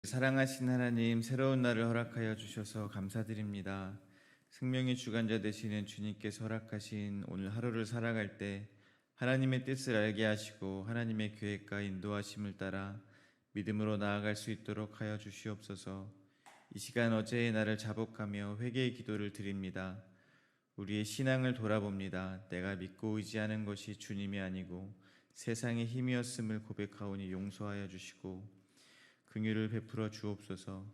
사랑하신 하나님, 새로운 날을 허락하여 주셔서 감사드립니다. 생명의 주관자 되시는 주님께서 허락하신 오늘 하루를 살아갈 때 하나님의 뜻을 알게 하시고 하나님의 계획과 인도하심을 따라 믿음으로 나아갈 수 있도록 하여 주시옵소서. 이 시간 어제의 날을 자복하며 회개의 기도를 드립니다. 우리의 신앙을 돌아봅니다. 내가 믿고 의지하는 것이 주님이 아니고 세상의 힘이었음을 고백하오니 용서하여 주시고 긍휼을 베풀어 주옵소서.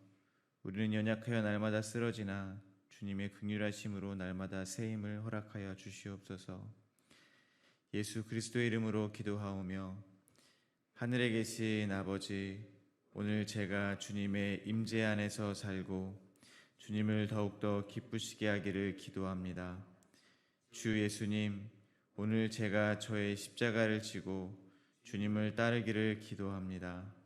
우리는 연약하여 날마다 쓰러지나 주님의 긍휼하심으로 날마다 새 힘을 허락하여 주시옵소서. 예수 그리스도의 이름으로 기도하오며 하늘에 계신 아버지, 오늘 제가 주님의 임재 안에서 살고 주님을 더욱더 기쁘시게 하기를 기도합니다. 주 예수님, 오늘 제가 저의 십자가를 지고 주님을 따르기를 기도합니다.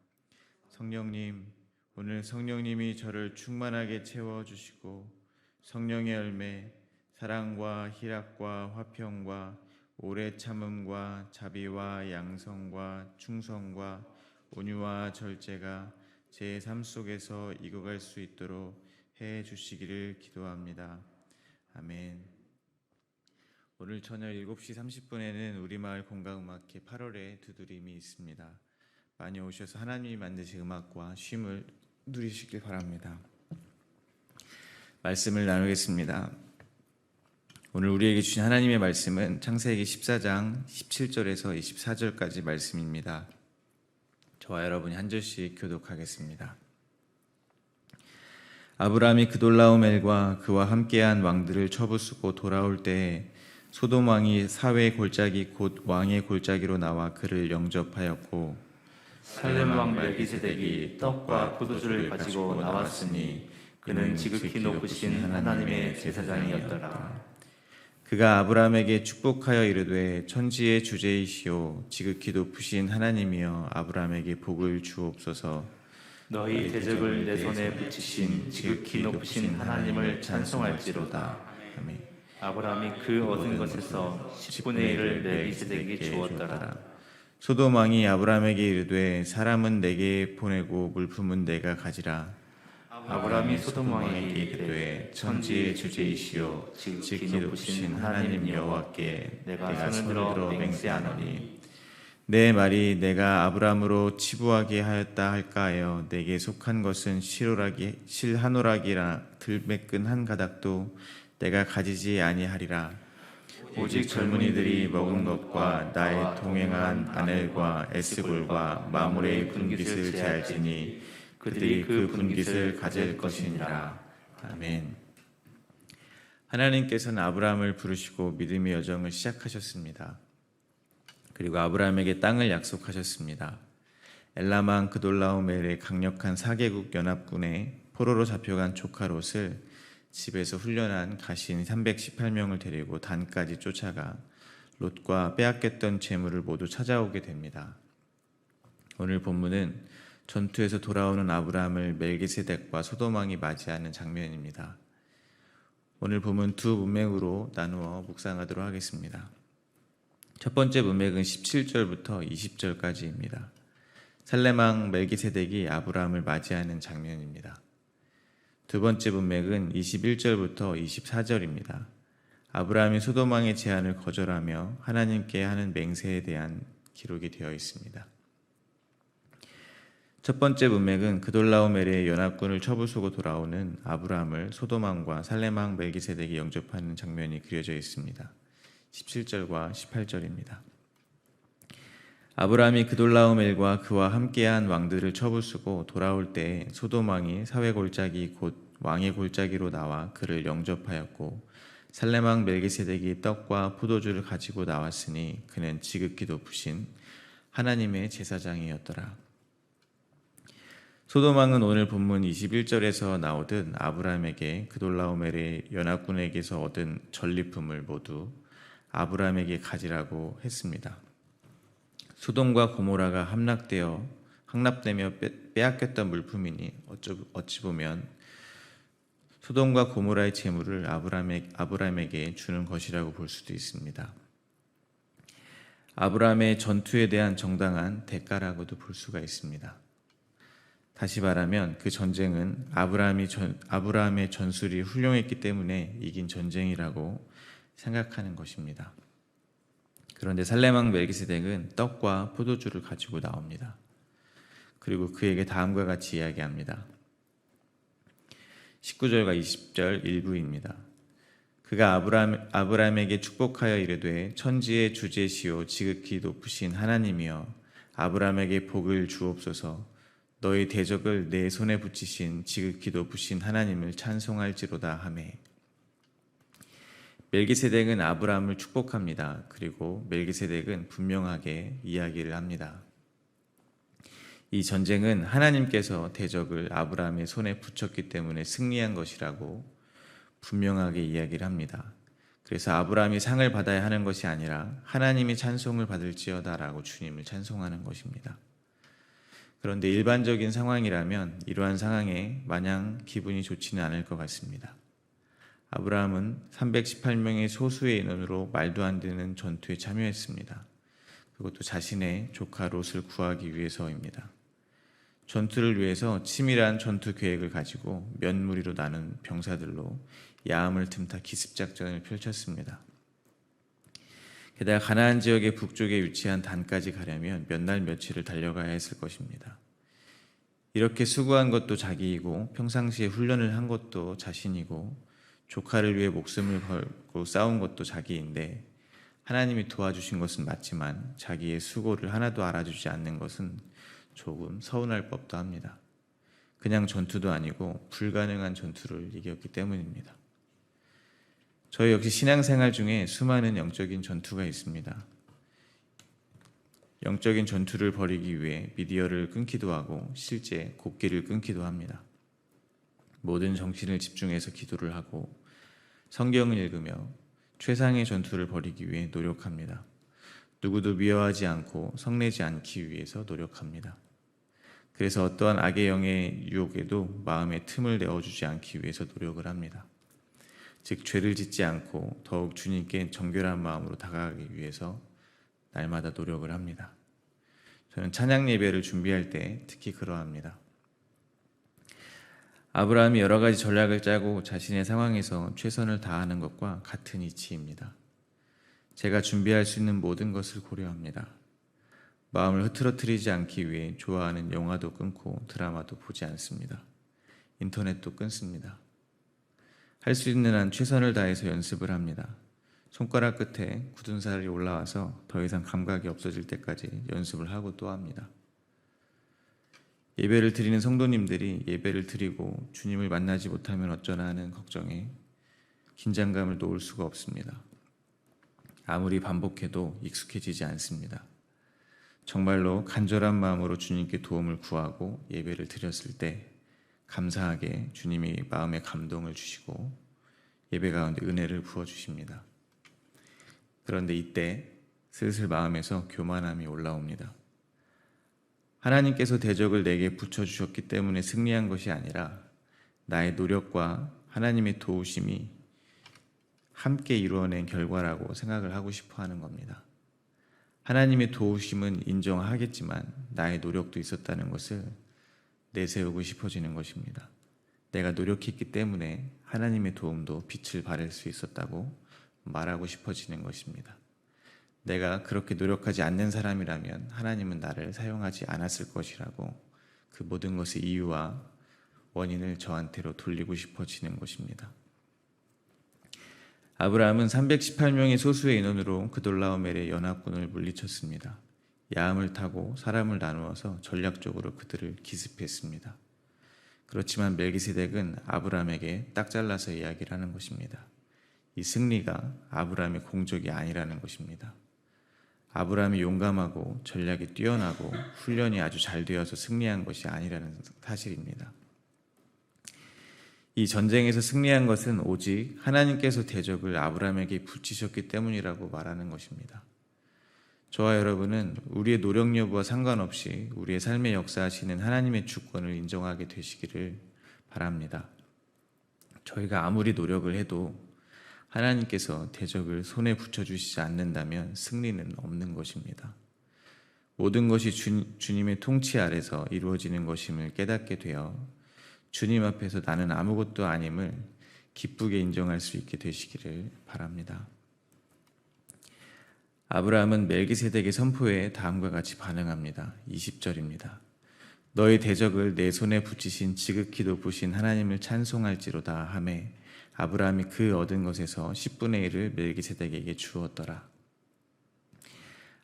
성령님, 오늘 성령님이 저를 충만하게 채워주시고 성령의 열매, 사랑과 희락과 화평과 오래 참음과 자비와 양성과 충성과 온유와 절제가 제 삶 속에서 익어갈 수 있도록 해주시기를 기도합니다. 아멘. 오늘 저녁 7시 30분에는 우리마을 공감음악회 8월의 두드림이 있습니다. 많이 오셔서 하나님이 만드신 음악과 쉼을 누리시길 바랍니다. 말씀을 나누겠습니다. 오늘 우리에게 주신 하나님의 말씀은 창세기 14장 17절에서 24절까지 말씀입니다. 저와 여러분이 한 절씩 교독하겠습니다. 아브라함이 그돌라오멜과 그와 함께한 왕들을 처부수고 돌아올 때에 소돔 왕이 사회의 골짜기 곧 왕의 골짜기로 나와 그를 영접하였고 살렘 왕 멜기세덱이 떡과 포도주를 가지고 나왔으니 그는 지극히 높으신 하나님의 제사장이었더라. 그가 아브라함에게 축복하여 이르되 천지의 주제이시오 지극히 높으신 하나님이여 아브라함에게 복을 주옵소서. 너희 대적을 내 손에 붙이신 지극히 높으신 하나님을 찬송할지로다. 아멘. 아브라함이 그 얻은 것에서 10분의 1을 멜기세덱에게 주었더라. 소돔 왕이 아브라함에게 이르되 사람은 내게 보내고 물품은 내가 가지라. 아브라함이 소돔 왕에게 이르되 천지의 주제이시오 지극히 높으신 하나님 여호와께 내가 손을 들어 맹세하노니 내 말이 내가 아브라함으로 치부하게 하였다 할까하여 내게 속한 것은 실하노락이라 들매끈 한 가닥도 내가 가지지 아니하리라. 오직 젊은이들이 먹은 것과 나의 동행한 아넬과 에스골과 마므레의 분깃을 제할지니 그들이 그 분깃을 가질 것이니라. 아멘. 하나님께서는 아브라함을 부르시고 믿음의 여정을 시작하셨습니다. 그리고 아브라함에게 땅을 약속하셨습니다. 엘람왕 그돌라오멜의 강력한 4개국 연합군에 포로로 잡혀간 조카 롯을 집에서 훈련한 가신 318명을 데리고 단까지 쫓아가 롯과 빼앗겼던 재물을 모두 찾아오게 됩니다. 오늘 본문은 전투에서 돌아오는 아브라함을 멜기세덱과 소돔 왕이 맞이하는 장면입니다. 오늘 본문 두 문맥으로 나누어 묵상하도록 하겠습니다. 첫 번째 문맥은 17절부터 20절까지입니다. 살렘 왕 멜기세덱이 아브라함을 맞이하는 장면입니다. 두 번째 문맥은 21절부터 24절입니다. 아브라함이 소돔 왕의 제안을 거절하며 하나님께 하는 맹세에 대한 기록이 되어 있습니다. 첫 번째 문맥은 그돌라오멜의 연합군을 처부수고 돌아오는 아브라함을 소돔 왕과 살렘 왕 멜기세덱이 영접하는 장면이 그려져 있습니다. 17절과 18절입니다. 아브라함이 그돌라오멜과 그와 함께한 왕들을 처부수고 돌아올 때에 소돔 왕이 사회 골짜기 곧 왕의 골짜기로 나와 그를 영접하였고 살렘 왕 멜기세덱이 떡과 포도주를 가지고 나왔으니 그는 지극히 높으신 하나님의 제사장이었더라. 소돔 왕은 오늘 본문 21절에서 나오듯 아브라함에게 그돌라오멜의 연합군에게서 얻은 전리품을 모두 아브라함에게 가지라고 했습니다. 소돔과 고모라가 함락되며 빼앗겼던 물품이니 어찌 보면 소돔과 고모라의 재물을 아브라함에게 주는 것이라고 볼 수도 있습니다. 아브라함의 전투에 대한 정당한 대가라고도 볼 수가 있습니다. 다시 말하면 그 전쟁은 아브라함의 전술이 훌륭했기 때문에 이긴 전쟁이라고 생각하는 것입니다. 그런데 살렘왕 멜기세덱은 떡과 포도주를 가지고 나옵니다. 그리고 그에게 다음과 같이 이야기합니다. 19절과 20절 일부입니다. 그가 아브라함에게 축복하여 이르되 천지의 주제시오 지극히 높으신 하나님이여 아브라함에게 복을 주옵소서. 너희 대적을 내 손에 붙이신 지극히 높으신 하나님을 찬송할지로다 하매. 멜기세덱은 아브라함을 축복합니다. 그리고 멜기세덱은 분명하게 이야기를 합니다. 이 전쟁은 하나님께서 대적을 아브라함의 손에 붙였기 때문에 승리한 것이라고 분명하게 이야기를 합니다. 그래서 아브라함이 상을 받아야 하는 것이 아니라 하나님이 찬송을 받을지어다라고 주님을 찬송하는 것입니다. 그런데 일반적인 상황이라면 이러한 상황에 마냥 기분이 좋지는 않을 것 같습니다. 아브라함은 318명의 소수의 인원으로 말도 안 되는 전투에 참여했습니다. 그것도 자신의 조카 롯을 구하기 위해서입니다. 전투를 위해서 치밀한 전투 계획을 가지고 몇 무리로 나눈 병사들로 야함을 틈타 기습작전을 펼쳤습니다. 게다가 가나안 지역의 북쪽에 위치한 단까지 가려면 몇 날 며칠을 달려가야 했을 것입니다. 이렇게 수고한 것도 자기이고 평상시에 훈련을 한 것도 자신이고 조카를 위해 목숨을 걸고 싸운 것도 자기인데 하나님이 도와주신 것은 맞지만 자기의 수고를 하나도 알아주지 않는 것은 조금 서운할 법도 합니다. 그냥 전투도 아니고 불가능한 전투를 이겼기 때문입니다. 저희 역시 신앙생활 중에 수많은 영적인 전투가 있습니다. 영적인 전투를 벌이기 위해 미디어를 끊기도 하고 실제 곡기를 끊기도 합니다. 모든 정신을 집중해서 기도를 하고 성경을 읽으며 최상의 전투를 벌이기 위해 노력합니다. 누구도 미워하지 않고 성내지 않기 위해서 노력합니다. 그래서 어떠한 악의 영의 유혹에도 마음에 틈을 내어주지 않기 위해서 노력을 합니다. 즉 죄를 짓지 않고 더욱 주님께 정결한 마음으로 다가가기 위해서 날마다 노력을 합니다. 저는 찬양 예배를 준비할 때 특히 그러합니다. 아브라함이 여러 가지 전략을 짜고 자신의 상황에서 최선을 다하는 것과 같은 이치입니다. 제가 준비할 수 있는 모든 것을 고려합니다. 마음을 흐트러뜨리지 않기 위해 좋아하는 영화도 끊고 드라마도 보지 않습니다. 인터넷도 끊습니다. 할 수 있는 한 최선을 다해서 연습을 합니다. 손가락 끝에 굳은 살이 올라와서 더 이상 감각이 없어질 때까지 연습을 하고 또 합니다. 예배를 드리는 성도님들이 예배를 드리고 주님을 만나지 못하면 어쩌나 하는 걱정에 긴장감을 놓을 수가 없습니다. 아무리 반복해도 익숙해지지 않습니다. 정말로 간절한 마음으로 주님께 도움을 구하고 예배를 드렸을 때 감사하게 주님이 마음에 감동을 주시고 예배 가운데 은혜를 부어주십니다. 그런데 이때 슬슬 마음에서 교만함이 올라옵니다. 하나님께서 대적을 내게 붙여주셨기 때문에 승리한 것이 아니라 나의 노력과 하나님의 도우심이 함께 이루어낸 결과라고 생각을 하고 싶어 하는 겁니다. 하나님의 도우심은 인정하겠지만 나의 노력도 있었다는 것을 내세우고 싶어지는 것입니다. 내가 노력했기 때문에 하나님의 도움도 빛을 발할 수 있었다고 말하고 싶어지는 것입니다. 내가 그렇게 노력하지 않는 사람이라면 하나님은 나를 사용하지 않았을 것이라고 그 모든 것의 이유와 원인을 저한테로 돌리고 싶어지는 것입니다. 아브라함은 318명의 소수의 인원으로 그돌라오멜의 연합군을 물리쳤습니다. 야함을 타고 사람을 나누어서 전략적으로 그들을 기습했습니다. 그렇지만 멜기세덱은 아브라함에게 딱 잘라서 이야기를 하는 것입니다. 이 승리가 아브라함의 공적이 아니라는 것입니다. 아브라함이 용감하고 전략이 뛰어나고 훈련이 아주 잘 되어서 승리한 것이 아니라는 사실입니다. 이 전쟁에서 승리한 것은 오직 하나님께서 대적을 아브라함에게 붙이셨기 때문이라고 말하는 것입니다. 저와 여러분은 우리의 노력 여부와 상관없이 우리의 삶에 역사하시는 하나님의 주권을 인정하게 되시기를 바랍니다. 저희가 아무리 노력을 해도 하나님께서 대적을 손에 붙여주시지 않는다면 승리는 없는 것입니다. 모든 것이 주님의 통치 아래서 이루어지는 것임을 깨닫게 되어 주님 앞에서 나는 아무것도 아님을 기쁘게 인정할 수 있게 되시기를 바랍니다. 아브라함은 멜기세덱의 선포에 다음과 같이 반응합니다. 20절입니다. 너의 대적을 내 손에 붙이신 지극히 높으신 하나님을 찬송할지로다 하매 아브라함이 그 얻은 것에서 10분의 1을 멜기세덱에게 주었더라.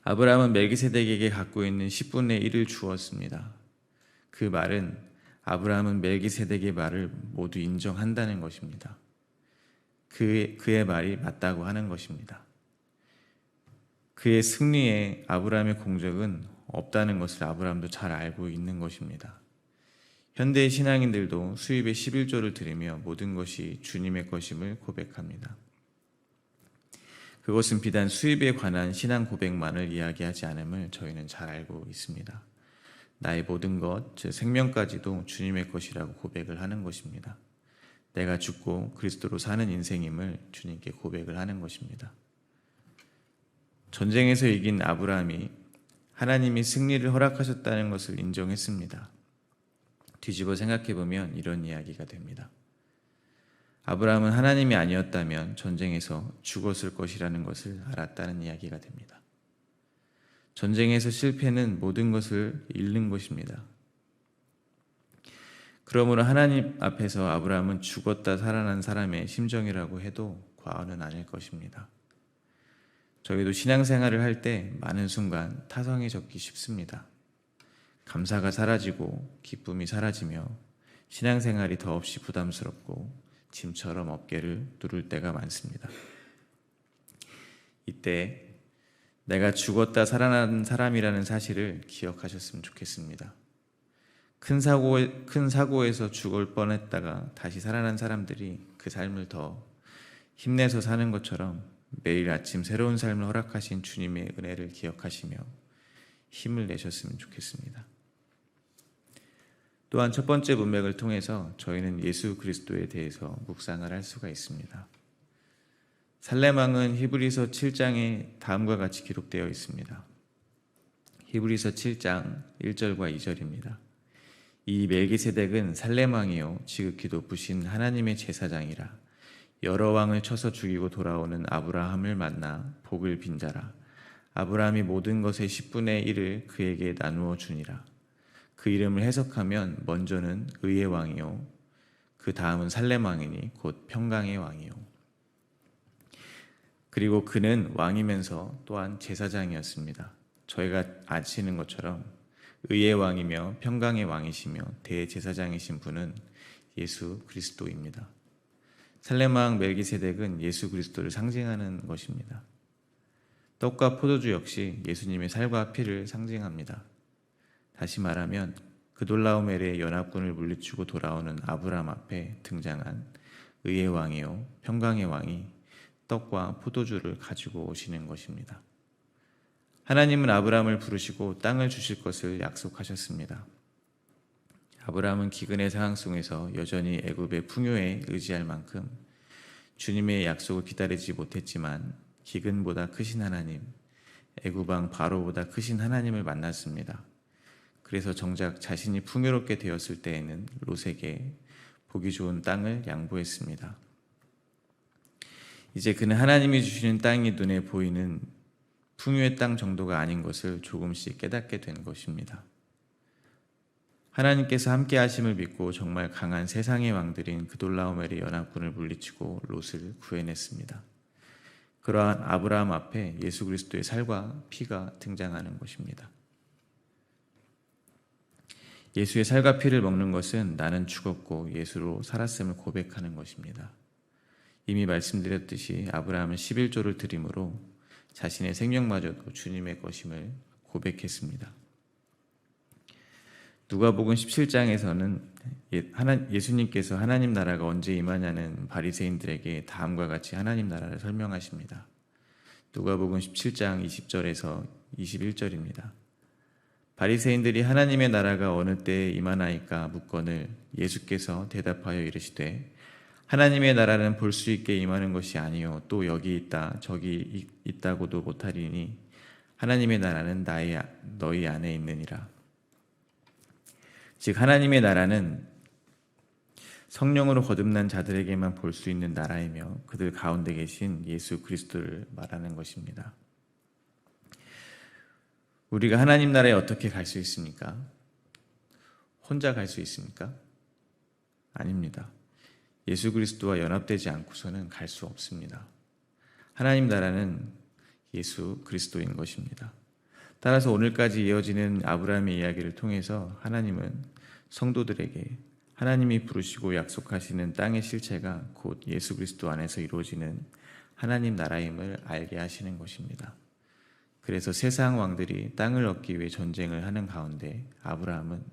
아브라함은 멜기세덱에게 갖고 있는 10분의 1을 주었습니다. 그 말은 아브라함은 멜기세덱의 말을 모두 인정한다는 것입니다. 그의 말이 맞다고 하는 것입니다. 그의 승리에 아브라함의 공적은 없다는 것을 아브라함도 잘 알고 있는 것입니다. 현대의 신앙인들도 수입의 11조를 드리며 모든 것이 주님의 것임을 고백합니다. 그것은 비단 수입에 관한 신앙 고백만을 이야기하지 않음을 저희는 잘 알고 있습니다. 나의 모든 것, 즉 생명까지도 주님의 것이라고 고백을 하는 것입니다. 내가 죽고 그리스도로 사는 인생임을 주님께 고백을 하는 것입니다. 전쟁에서 이긴 아브라함이 하나님이 승리를 허락하셨다는 것을 인정했습니다. 뒤집어 생각해보면 이런 이야기가 됩니다. 아브라함은 하나님이 아니었다면 전쟁에서 죽었을 것이라는 것을 알았다는 이야기가 됩니다. 전쟁에서 실패는 모든 것을 잃는 것입니다. 그러므로 하나님 앞에서 아브라함은 죽었다 살아난 사람의 심정이라고 해도 과언은 아닐 것입니다. 저희도 신앙생활을 할 때 많은 순간 타성이 적기 쉽습니다. 감사가 사라지고 기쁨이 사라지며 신앙생활이 더없이 부담스럽고 짐처럼 어깨를 누를 때가 많습니다. 이때 내가 죽었다 살아난 사람이라는 사실을 기억하셨으면 좋겠습니다. 큰 사고에서 죽을 뻔했다가 다시 살아난 사람들이 그 삶을 더 힘내서 사는 것처럼 매일 아침 새로운 삶을 허락하신 주님의 은혜를 기억하시며 힘을 내셨으면 좋겠습니다. 또한 첫 번째 문맥을 통해서 저희는 예수 그리스도에 대해서 묵상을 할 수가 있습니다. 살렘왕은 히브리서 7장에 다음과 같이 기록되어 있습니다. 히브리서 7장 1절과 2절입니다. 이 멜기세덱은 살렘왕이요 지극히 높으신 하나님의 제사장이라. 여러 왕을 쳐서 죽이고 돌아오는 아브라함을 만나 복을 빈 자라. 아브라함이 모든 것의 10분의 1을 그에게 나누어 주니라. 그 이름을 해석하면 먼저는 의의 왕이요 그 다음은 살렘 왕이니 곧 평강의 왕이요. 그리고 그는 왕이면서 또한 제사장이었습니다. 저희가 아시는 것처럼 의의 왕이며 평강의 왕이시며 대제사장이신 분은 예수 그리스도입니다. 살렘 왕 멜기세덱은 예수 그리스도를 상징하는 것입니다. 떡과 포도주 역시 예수님의 살과 피를 상징합니다. 다시 말하면 그돌라오멜의 연합군을 물리치고 돌아오는 아브라함 앞에 등장한 의의 왕이요 평강의 왕이 떡과 포도주를 가지고 오시는 것입니다. 하나님은 아브라함을 부르시고 땅을 주실 것을 약속하셨습니다. 아브라함은 기근의 상황 속에서 여전히 애굽의 풍요에 의지할 만큼 주님의 약속을 기다리지 못했지만 기근보다 크신 하나님, 애굽 왕 바로보다 크신 하나님을 만났습니다. 그래서 정작 자신이 풍요롭게 되었을 때에는 롯에게 보기 좋은 땅을 양보했습니다. 이제 그는 하나님이 주시는 땅이 눈에 보이는 풍요의 땅 정도가 아닌 것을 조금씩 깨닫게 된 것입니다. 하나님께서 함께 하심을 믿고 정말 강한 세상의 왕들인 그돌라오멜의 연합군을 물리치고 롯을 구해냈습니다. 그러한 아브라함 앞에 예수 그리스도의 살과 피가 등장하는 것입니다. 예수의 살과 피를 먹는 것은 나는 죽었고 예수로 살았음을 고백하는 것입니다. 이미 말씀드렸듯이 아브라함은 11조를 드림으로 자신의 생명마저도 주님의 것임을 고백했습니다. 누가복음 17장에서는 예수님께서 하나님 나라가 언제 임하냐는 바리새인들에게 다음과 같이 하나님 나라를 설명하십니다. 누가복음 17장 20절에서 21절입니다. 바리새인들이 하나님의 나라가 어느 때에 임하나이까 묻거늘 예수께서 대답하여 이르시되 하나님의 나라는 볼 수 있게 임하는 것이 아니요 또 여기 있다 저기 있다고도 못하리니 하나님의 나라는 너희 안에 있느니라. 즉 하나님의 나라는 성령으로 거듭난 자들에게만 볼 수 있는 나라이며 그들 가운데 계신 예수 그리스도를 말하는 것입니다. 우리가 하나님 나라에 어떻게 갈 수 있습니까? 혼자 갈 수 있습니까? 아닙니다. 예수 그리스도와 연합되지 않고서는 갈 수 없습니다. 하나님 나라는 예수 그리스도인 것입니다. 따라서 오늘까지 이어지는 아브라함의 이야기를 통해서 하나님은 성도들에게 하나님이 부르시고 약속하시는 땅의 실체가 곧 예수 그리스도 안에서 이루어지는 하나님 나라임을 알게 하시는 것입니다. 그래서 세상 왕들이 땅을 얻기 위해 전쟁을 하는 가운데 아브라함은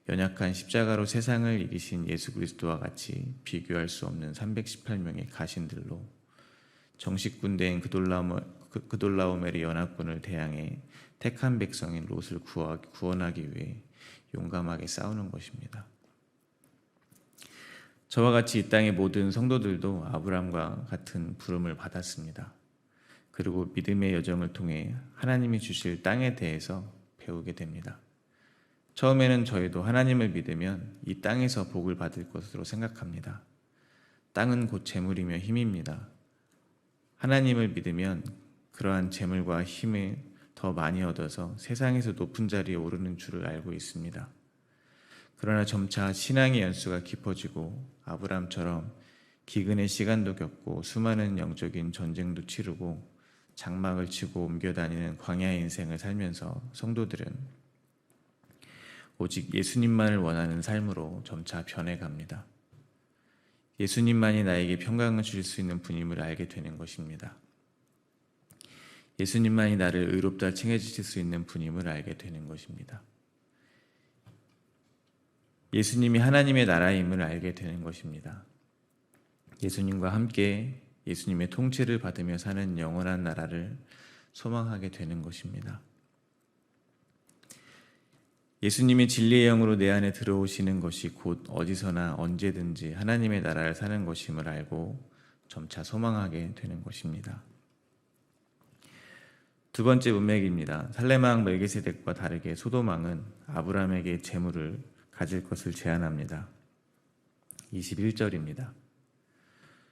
연약한 십자가로 세상을 이기신 예수 그리스도와 같이 비교할 수 없는 318명의 가신들로 정식 군대인 그돌라오멜의 연합군을 대항해 택한 백성인 롯을 구원하기 위해 용감하게 싸우는 것입니다. 저와 같이 이 땅의 모든 성도들도 아브라함과 같은 부름을 받았습니다. 그리고 믿음의 여정을 통해 하나님이 주실 땅에 대해서 배우게 됩니다. 처음에는 저희도 하나님을 믿으면 이 땅에서 복을 받을 것으로 생각합니다. 땅은 곧 재물이며 힘입니다. 하나님을 믿으면 그러한 재물과 힘을 더 많이 얻어서 세상에서 높은 자리에 오르는 줄을 알고 있습니다. 그러나 점차 신앙의 연수가 깊어지고 아브라함처럼 기근의 시간도 겪고 수많은 영적인 전쟁도 치르고 장막을 치고 옮겨 다니는 광야의 인생을 살면서 성도들은 오직 예수님만을 원하는 삶으로 점차 변해갑니다. 예수님만이 나에게 평강을 주실 수 있는 분임을 알게 되는 것입니다. 예수님만이 나를 의롭다 칭해 주실 수 있는 분임을 알게 되는 것입니다. 예수님이 하나님의 나라임을 알게 되는 것입니다. 예수님과 함께 예수님의 통치를 받으며 사는 영원한 나라를 소망하게 되는 것입니다. 예수님이 진리의 영으로 내 안에 들어오시는 것이 곧 어디서나 언제든지 하나님의 나라를 사는 것임을 알고 점차 소망하게 되는 것입니다. 두 번째 문맥입니다. 살렘왕 멜기세덱과 다르게 소돔왕은 아브라함에게 재물을 가질 것을 제안합니다. 21절입니다.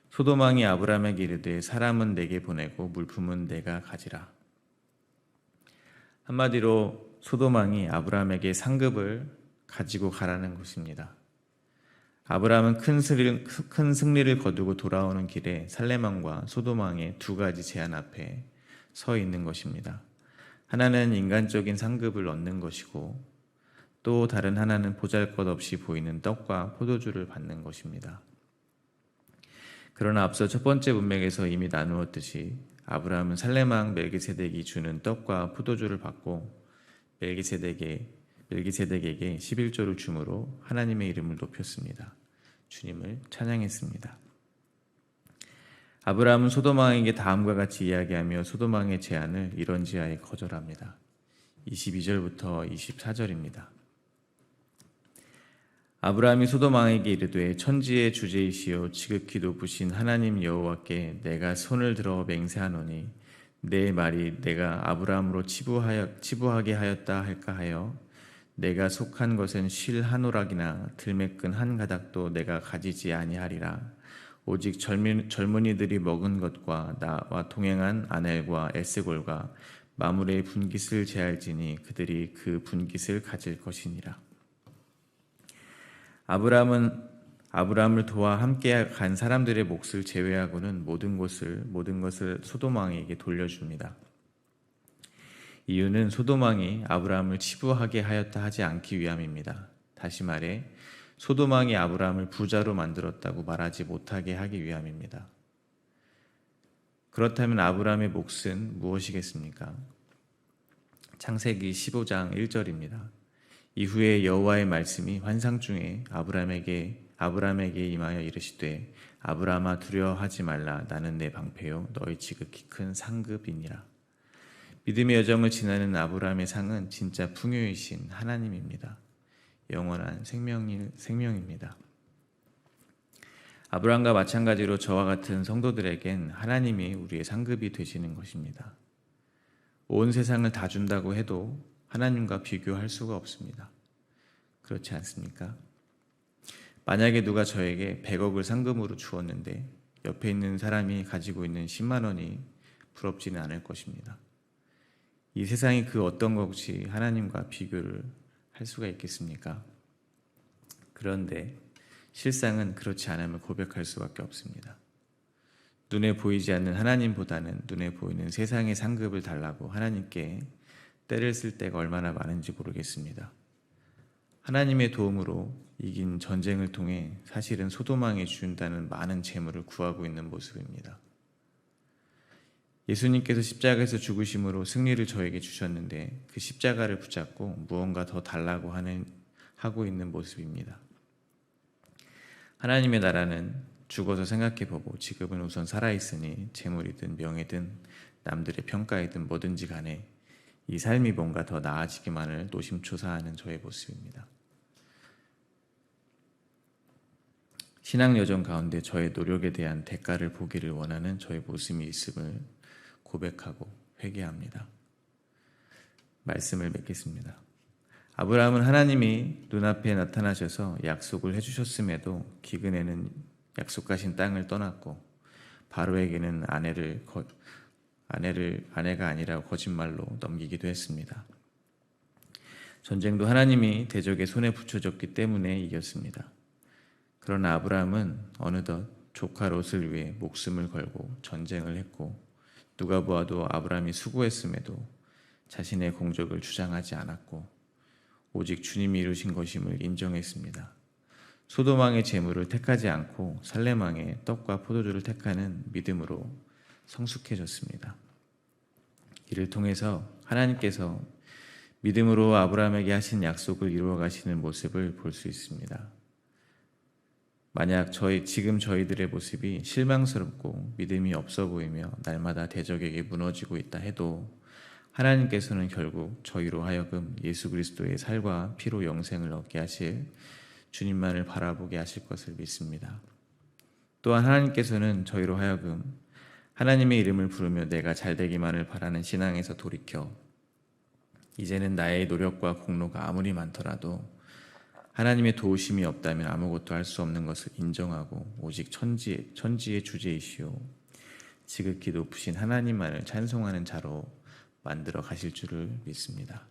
소돔왕이 아브라함에게 이르되 사람은 내게 보내고 물품은 내가 가지라. 한마디로 소돔왕이 아브라함에게 상급을 가지고 가라는 것입니다. 아브라함은 큰 승리를 거두고 돌아오는 길에 살렘왕과 소돔왕의 두 가지 제안 앞에 서 있는 것입니다. 하나는 인간적인 상급을 얻는 것이고 또 다른 하나는 보잘것없이 보이는 떡과 포도주를 받는 것입니다. 그러나 앞서 첫 번째 문맥에서 이미 나누었듯이 아브라함은 살렘왕 멜기세덱이 주는 떡과 포도주를 받고 멜기세덱에게 11조를 주므로 하나님의 이름을 높였습니다. 주님을 찬양했습니다. 아브라함은 소돔왕에게 다음과 같이 이야기하며 소돔왕의 제안을 이런지하에 거절합니다. 22절부터 24절입니다. 아브라함이 소돔왕에게 이르되 천지의 주제이시요 지극히 높으신 하나님 여호와께 내가 손을 들어 맹세하노니 내 말이 내가 아브라함으로 치부하게 하였다 할까 하여 내가 속한 것은 실 한 오락이나 들매끈 한 가닥도 내가 가지지 아니하리라. 오직 젊은이들이 먹은 것과 나와 동행한 아넬과 에스골과 마물의 분깃을 제할지니 그들이 그 분깃을 가질 것이니라. 아브라함을 도와 함께 간 사람들의 몫을 제외하고는 모든 것을 소돔 왕에게 돌려줍니다. 이유는 소돔 왕이 아브라함을 치부하게 하였다 하지 않기 위함입니다. 다시 말해 소돔 왕이 아브라함을 부자로 만들었다고 말하지 못하게 하기 위함입니다. 그렇다면 아브라함의 몫은 무엇이겠습니까? 창세기 15장 1절입니다. 이후에 여호와의 말씀이 환상 중에 아브라함에게 임하여 이르시되 아브라함아 두려워하지 말라. 나는 내 방패요 너희 지극히 큰 상급이니라. 믿음의 여정을 지나는 아브라함의 상은 진짜 풍요이신 하나님입니다. 영원한 생명입니다. 아브라함과 마찬가지로 저와 같은 성도들에겐 하나님이 우리의 상급이 되시는 것입니다. 온 세상을 다 준다고 해도 하나님과 비교할 수가 없습니다. 그렇지 않습니까? 만약에 누가 저에게 100억을 상금으로 주었는데 옆에 있는 사람이 가지고 있는 10만 원이 부럽지는 않을 것입니다. 이 세상이 그 어떤 것이 하나님과 비교를 할 수가 있겠습니까? 그런데 실상은 그렇지 않음을 고백할 수밖에 없습니다. 눈에 보이지 않는 하나님보다는 눈에 보이는 세상의 상급을 달라고 하나님께 때를 쓸 때가 얼마나 많은지 모르겠습니다. 하나님의 도움으로 이긴 전쟁을 통해 사실은 소돔왕이 준다는 많은 재물을 구하고 있는 모습입니다. 예수님께서 십자가에서 죽으심으로 승리를 저에게 주셨는데 그 십자가를 붙잡고 무언가 더 달라고 하고 있는 모습입니다. 하나님의 나라는 죽어서 생각해보고 지금은 우선 살아있으니 재물이든 명예든 남들의 평가이든 뭐든지 간에 이 삶이 뭔가 더 나아지기만을 노심초사하는 저의 모습입니다. 신앙 여정 가운데 저의 노력에 대한 대가를 보기를 원하는 저의 모습이 있음을 고백하고 회개합니다. 말씀을 맺겠습니다. 아브라함은 하나님이 눈앞에 나타나셔서 약속을 해주셨음에도 기근에는 약속하신 땅을 떠났고 바로에게는 아내가 아니라 거짓말로 넘기기도 했습니다. 전쟁도 하나님이 대적의 손에 붙여줬기 때문에 이겼습니다. 그러나 아브라함은 어느덧 조카 롯을 위해 목숨을 걸고 전쟁을 했고 누가 보아도 아브라함이 수고했음에도 자신의 공적을 주장하지 않았고 오직 주님이 이루신 것임을 인정했습니다. 소돔왕의 재물을 택하지 않고 살렘왕의 떡과 포도주를 택하는 믿음으로 성숙해졌습니다. 이를 통해서 하나님께서 믿음으로 아브라함에게 하신 약속을 이루어 가시는 모습을 볼 수 있습니다. 만약 지금 저희들의 모습이 실망스럽고 믿음이 없어 보이며 날마다 대적에게 무너지고 있다 해도 하나님께서는 결국 저희로 하여금 예수 그리스도의 살과 피로 영생을 얻게 하실 주님만을 바라보게 하실 것을 믿습니다. 또한 하나님께서는 저희로 하여금 하나님의 이름을 부르며 내가 잘되기만을 바라는 신앙에서 돌이켜 이제는 나의 노력과 공로가 아무리 많더라도 하나님의 도우심이 없다면 아무것도 할 수 없는 것을 인정하고 오직 천지의 주제이시오 지극히 높으신 하나님만을 찬송하는 자로 만들어 가실 줄을 믿습니다.